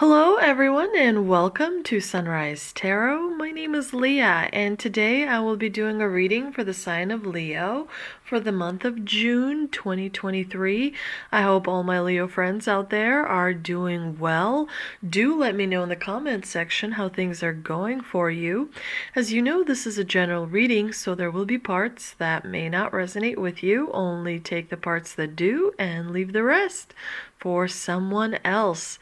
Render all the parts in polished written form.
Hello, everyone, and welcome to Sunrise Tarot. My name is Leah, and today I will be doing a reading for the sign of Leo for the month of June 2023. I hope all my Leo friends out there are doing well. Do let me know in the comments section how things are going for you. As you know, this is a general reading, so there will be parts that may not resonate with you. Only take the parts that do and leave the rest for someone else.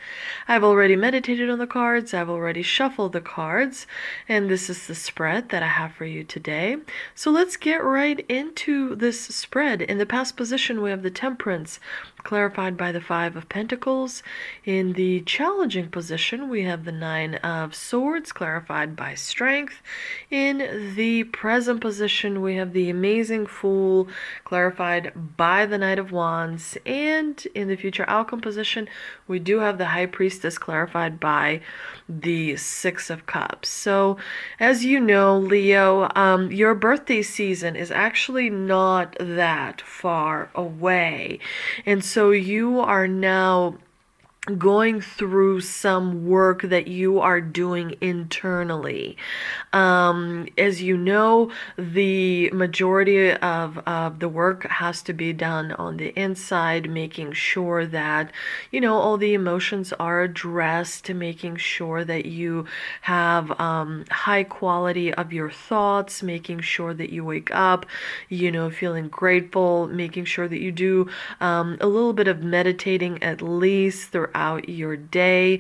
I've already meditated on the cards, I've already shuffled the cards, and this is the spread that I have for you today. So let's get right into this spread. In the past position, we have the Temperance, clarified by the Five of Pentacles. In the challenging position, we have the Nine of Swords, clarified by Strength. In the present position, we have the Amazing Fool, clarified by the Knight of Wands. And in the future outcome position, we do have the High Priestess, clarified by the Six of Cups. So, as you know, Leo, your birthday season is actually not that far away. And so you are now going through some work that you are doing internally. As you know, the majority of the work has to be done on the inside, making sure that, all the emotions are addressed, making sure that you have high quality of your thoughts, making sure that you wake up, feeling grateful, making sure that you do a little bit of meditating at least throughout your day.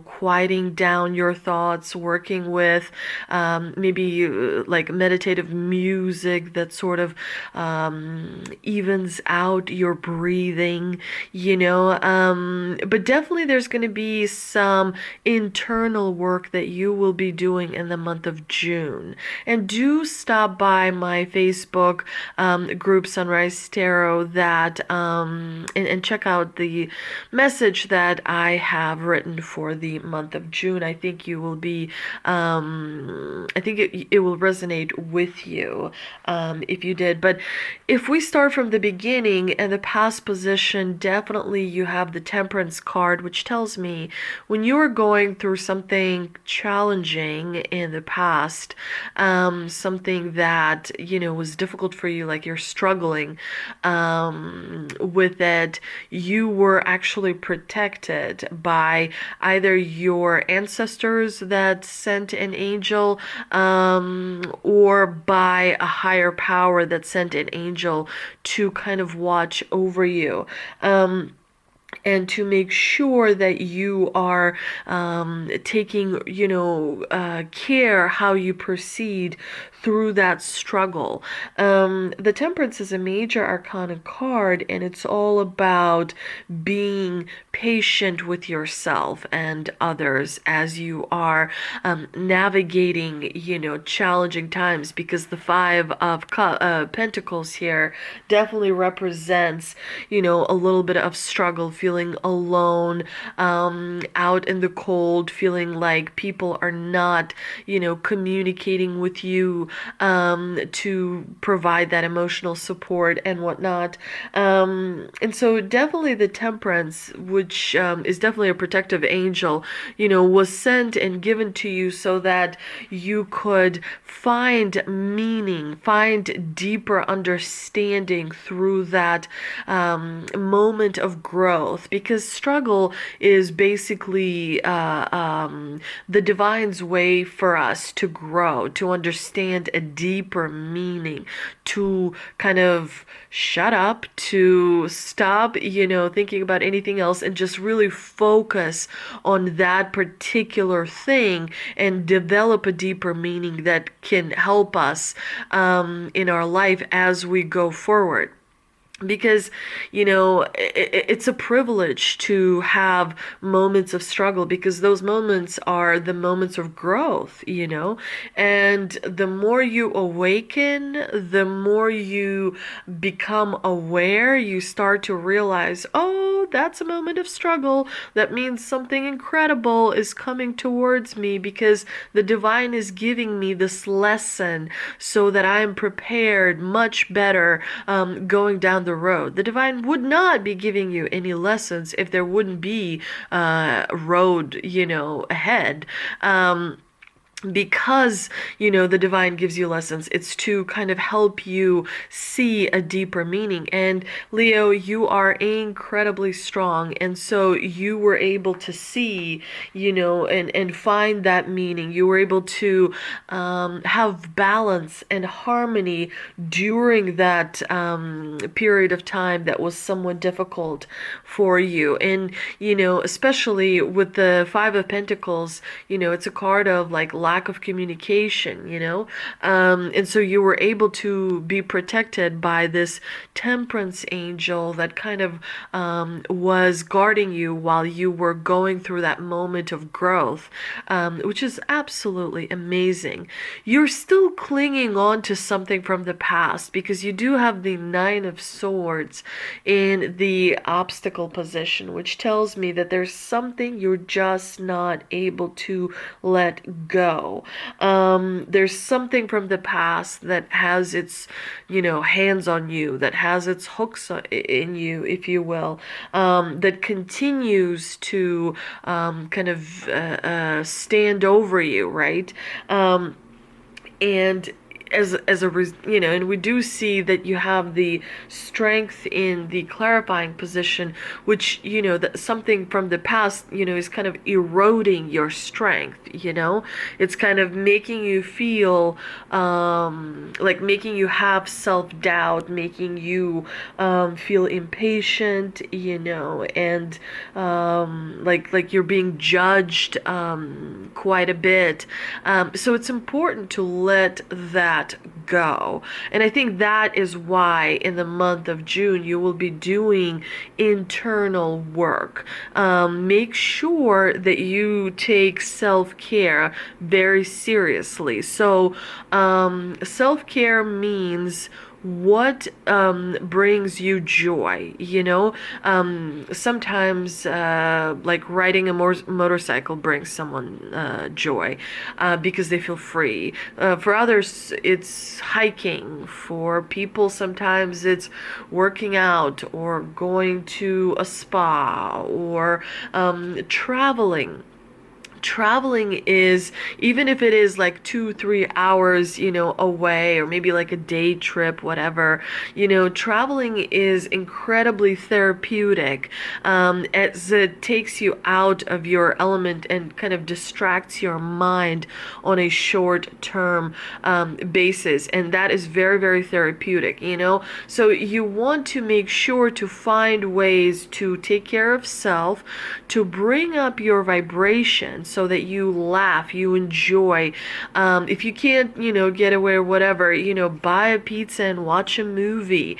Quieting down your thoughts, working with maybe like meditative music that sort of evens out your breathing, but definitely there's going to be some internal work that you will be doing in the month of June. And do stop by my Facebook group, Sunrise Tarot, that and check out the message that I have written for the month of June. I think you will be, I think it will resonate with you if you did. But if we start from the beginning and the past position, definitely you have the Temperance card, which tells me when you are going through something challenging in the past, something that, was difficult for you, like you're struggling with it, you were actually protected by either your ancestors that sent an angel, or by a higher power that sent an angel to kind of watch over you. And to make sure that you are taking, care how you proceed through that struggle. The Temperance is a major arcana card, and it's all about being patient with yourself and others as you are navigating, challenging times, because the Five of Pentacles here definitely represents, a little bit of struggle, feeling alone, out in the cold, feeling like people are not, communicating with you to provide that emotional support and whatnot. And so definitely the Temperance, which is definitely a protective angel, was sent and given to you so that you could find meaning, find deeper understanding through that moment of growth, because struggle is basically the divine's way for us to grow, to understand a deeper meaning, to kind of shut up, to stop, thinking about anything else and just really focus on that particular thing and develop a deeper meaning that can help us in our life as we go forward. Because, it's a privilege to have moments of struggle, because those moments are the moments of growth, and the more you awaken, the more you become aware, you start to realize, oh, that's a moment of struggle. That means something incredible is coming towards me because the divine is giving me this lesson so that I am prepared much better going down the road. The divine would not be giving you any lessons if there wouldn't be a road, ahead. Because the divine gives you lessons, it's to kind of help you see a deeper meaning. And Leo, you are incredibly strong, and so you were able to see, and find that meaning. You were able to have balance and harmony during that period of time that was somewhat difficult for you. And especially with the Five of Pentacles, it's a card of like lack of communication, and so you were able to be protected by this temperance angel that kind of was guarding you while you were going through that moment of growth, which is absolutely amazing. You're still clinging on to something from the past because you do have the Nine of Swords in the obstacle position, which tells me that there's something you're just not able to let go. There's something from the past that has its, hands on you, that has its hooks in you, if you will, that continues to kind of stand over you, right? And and we do see that you have the strength in the clarifying position, which that something from the past is kind of eroding your strength. It's kind of making you feel like making you have self-doubt, making you feel impatient, and like you're being judged quite a bit. So it's important to let that go. And I think that is why in the month of June you will be doing internal work. Make sure that you take self-care very seriously. So self-care means what brings you joy. Sometimes like riding a motorcycle brings someone joy because they feel free. For others it's hiking. For people sometimes it's working out or going to a spa or traveling. Traveling is, even if it is like 2-3 hours away, or maybe like a day trip, whatever, traveling is incredibly therapeutic, as it takes you out of your element and kind of distracts your mind on a short-term basis, and that is very, very therapeutic. So you want to make sure to find ways to take care of self, to bring up your vibration so that you laugh, you enjoy. If you can't, get away or whatever, buy a pizza and watch a movie.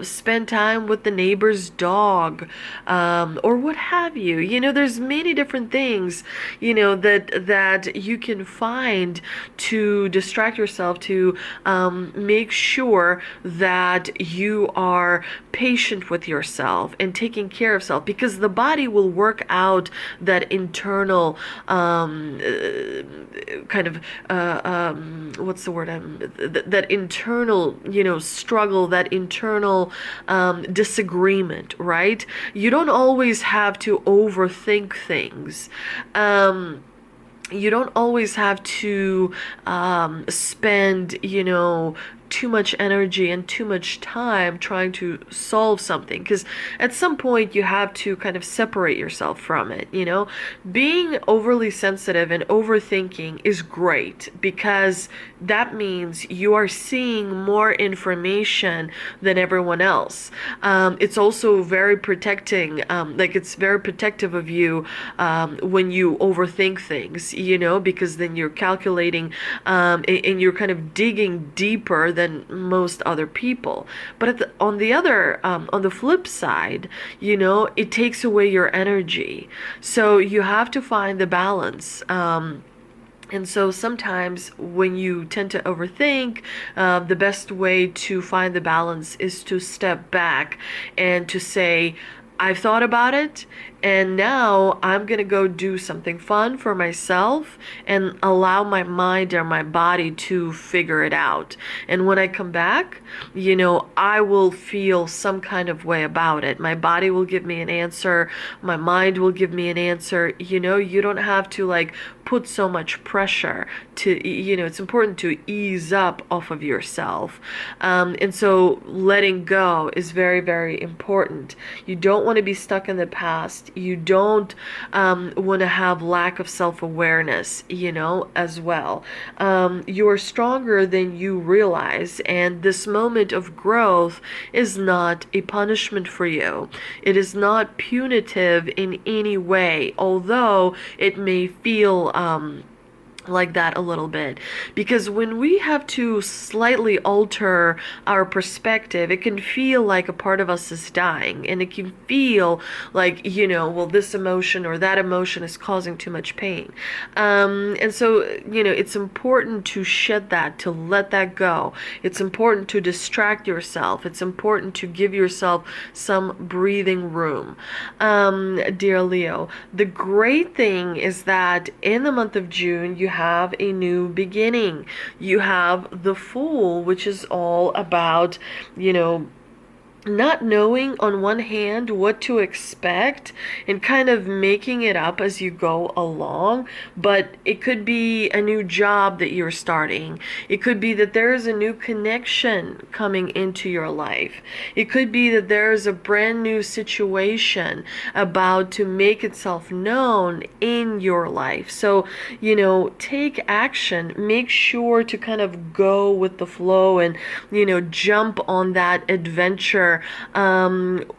Spend time with the neighbor's dog, or what have you. There's many different things, that you can find to distract yourself, to make sure that you are patient with yourself and taking care of self, because the body will work out that internal kind of what's the word, that internal struggle, that internal disagreement, right? You don't always have to overthink things. You don't always have to spend too much energy and too much time trying to solve something, because at some point you have to kind of separate yourself from it. Being overly sensitive and overthinking is great, because that means you are seeing more information than everyone else. It's also very protecting, like it's very protective of you when you overthink things, because then you're calculating and you're kind of digging deeper than most other people. But on the flip side, it takes away your energy. So you have to find the balance. And so sometimes when you tend to overthink, the best way to find the balance is to step back and to say, I've thought about it, and now I'm gonna go do something fun for myself and allow my mind or my body to figure it out. And when I come back, I will feel some kind of way about it. My body will give me an answer, my mind will give me an answer. You don't have to like put so much pressure to, it's important to ease up off of yourself. And so letting go is very, very important. You don't want to be stuck in the past. You don't want to have lack of self-awareness, as well. You are stronger than you realize, and this moment of growth is not a punishment for you. It is not punitive in any way, although it may feel like that a little bit, because when we have to slightly alter our perspective, it can feel like a part of us is dying, and it can feel like, well, this emotion or that emotion is causing too much pain. And so, it's important to shed that, to let that go. It's important to distract yourself. It's important to give yourself some breathing room. Dear Leo, the great thing is that in the month of June, you have a new beginning. You have the Fool, which is all about, not knowing on one hand what to expect and kind of making it up as you go along. But it could be a new job that you're starting. It could be that there is a new connection coming into your life. It could be that there is a brand new situation about to make itself known in your life. So, take action. Make sure to kind of go with the flow and, jump on that adventure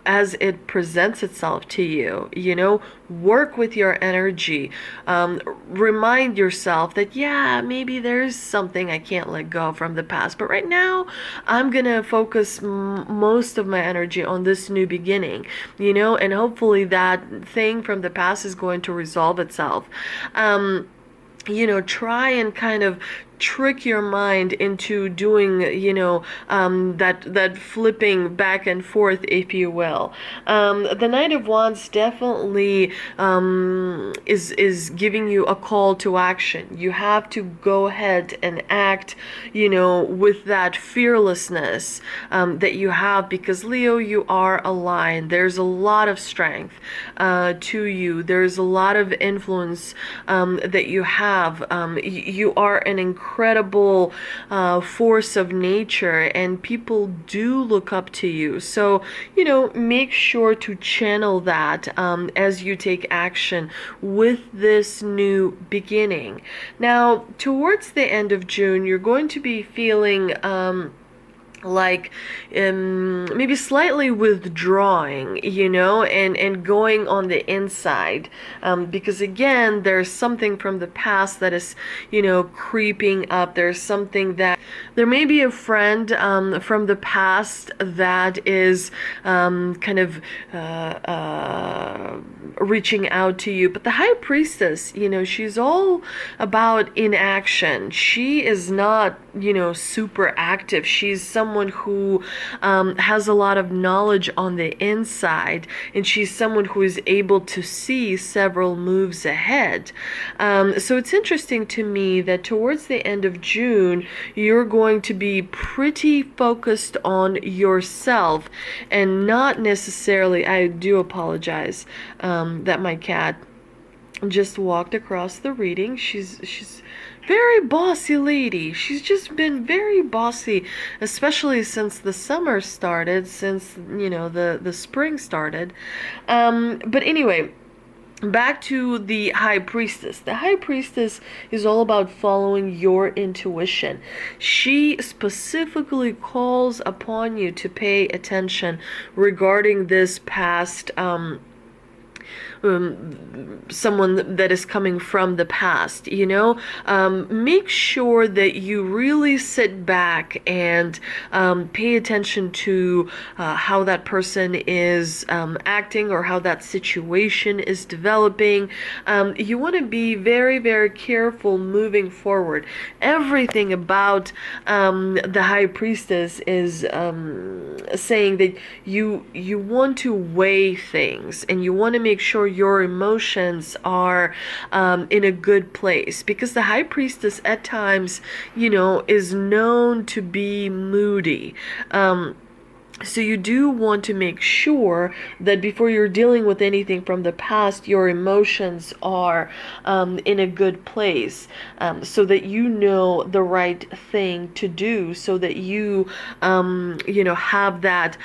as it presents itself to you. Work with your energy. Remind yourself that, yeah, maybe there's something I can't let go from the past, but right now I'm gonna focus most of my energy on this new beginning, and hopefully that thing from the past is going to resolve itself. Try and kind of trick your mind into doing, that flipping back and forth, if you will. The Knight of Wands definitely is giving you a call to action. You have to go ahead and act, with that fearlessness that you have, because Leo, you are a lion. There's a lot of strength to you. There's a lot of influence that you have. You are an incredible force of nature, and people do look up to you. So, make sure to channel that as you take action with this new beginning. Now, towards the end of June, you're going to be feeling like maybe slightly withdrawing, and going on the inside, because again, there's something from the past that is, creeping up. There's something that there may be a friend from the past that is kind of reaching out to you. But the High Priestess, she's all about inaction. She is not, super active. She's someone who has a lot of knowledge on the inside, and she's someone who is able to see several moves ahead. So it's interesting to me that towards the end of June, you're going to be pretty focused on yourself and not necessarily, I do apologize that my cat just walked across the reading. She's very bossy lady. She's just been very bossy, especially since the summer started, since the spring started. But anyway, back to the High Priestess. The High Priestess is all about following your intuition. She specifically calls upon you to pay attention regarding this past someone that is coming from the past, you know. Make sure that you really sit back and pay attention to how that person is acting, or how that situation is developing. You want to be very, very careful moving forward. Everything about the High Priestess is saying that you want to weigh things, and you want to make sure your emotions are in a good place, because the High Priestess at times, you know, is known to be moody. So you do want to make sure that before you're dealing with anything from the past, your emotions are in a good place, so that you know the right thing to do, so that you know, have that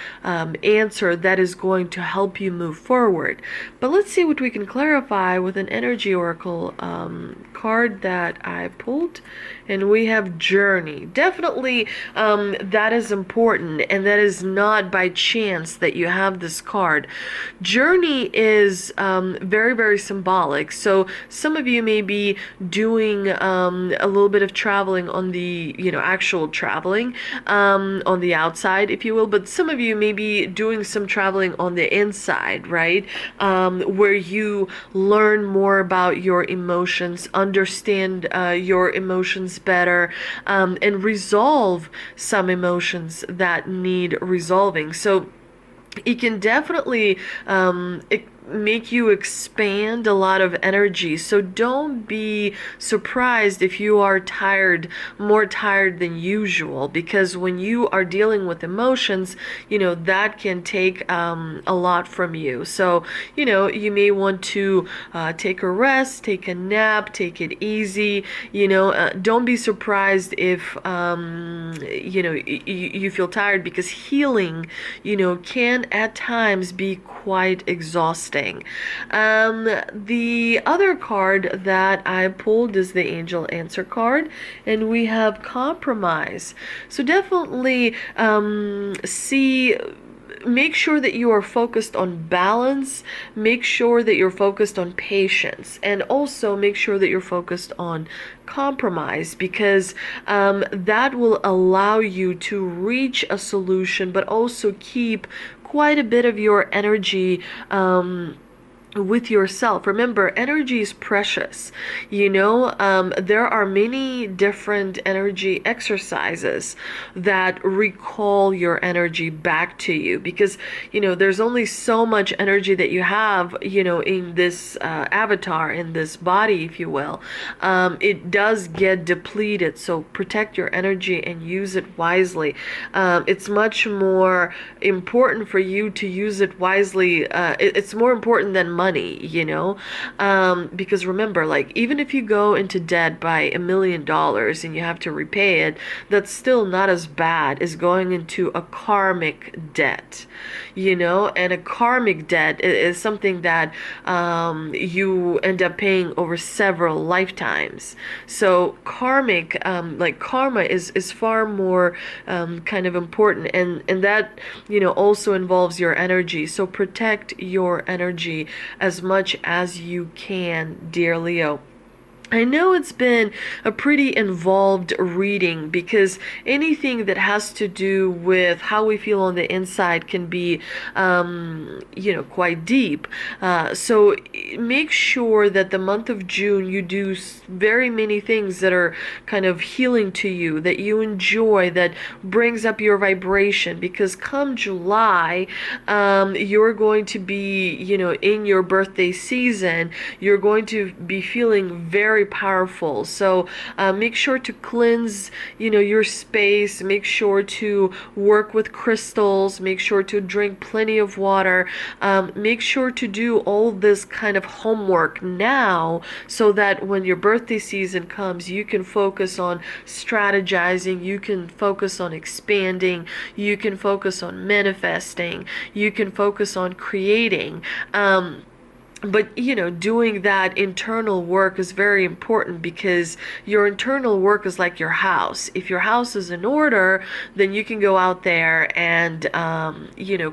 answer that is going to help you move forward. But let's see what we can clarify with an energy oracle card that I pulled. And we have journey. Definitely that is important, and that is not by chance that you have this card. Journey is very, very symbolic. So some of you may be doing a little bit of traveling on the, you know, actual traveling on the outside, if you will, but some of you may be doing some traveling on the inside, right? Where you learn more about your emotions, understand your emotions better, and resolve some emotions that need resolving. So it can definitely make you expand a lot of energy. So don't be surprised if you are tired, more tired than usual, because when you are dealing with emotions, you know, that can take a lot from you. So, you know, you may want to take a rest, take a nap, take it easy. You know, don't be surprised if you know, you feel tired, because healing, you know, can at times be quite exhausting. The other card that I pulled is the Angel Answer card, and we have compromise. So definitely make sure that you are focused on balance, make sure that you're focused on patience, and also make sure that you're focused on compromise, because that will allow you to reach a solution, but also keep quite a bit of your energy with yourself. Remember, energy is precious. You know, there are many different energy exercises that recall your energy back to you, because, you know, there's only so much energy that you have, you know, in this avatar, in this body, if you will. It does get depleted, so protect your energy and use it wisely. It's much more important for you to use it wisely. It's more important than money, you know, because remember, like, even if you go into debt by $1 million and you have to repay it, that's still not as bad as going into a karmic debt, you know. And a karmic debt is something that you end up paying over several lifetimes. So karmic, like karma, is far more kind of important, and that, you know, also involves your energy. So protect your energy as much as you can, dear Leo. I know it's been a pretty involved reading, because anything that has to do with how we feel on the inside can be, you know, quite deep. So make sure that the month of June you do very many things that are kind of healing to you, that you enjoy, that brings up your vibration, because come July, you're going to be, you know, in your birthday season, you're going to be feeling very powerful. So make sure to cleanse, you know, your space. Make sure to work with crystals. Make sure to drink plenty of water. Make sure to do all this kind of homework now, so that when your birthday season comes, you can focus on strategizing, you can focus on expanding, you can focus on manifesting, you can focus on creating. but doing that internal work is very important, because your internal work is like your house. If your house is in order, then you can go out there and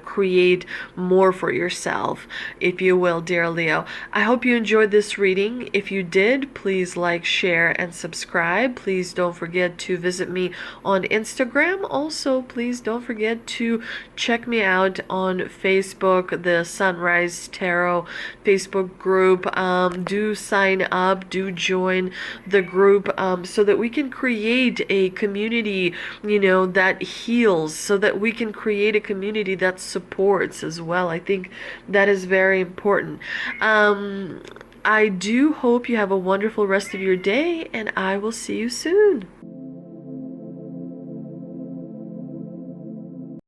create more for yourself, if you will, dear Leo. I hope you enjoyed this reading. If you did, please like, share, and subscribe. Please don't forget to visit me on Instagram. Also, please don't forget to check me out on Facebook, the Sunrise Tarot Facebook group. Do sign up, do join the group, so that we can create a community, that heals, so that we can create a community that supports as well. I think that is very important. I do hope you have a wonderful rest of your day, and I will see you soon.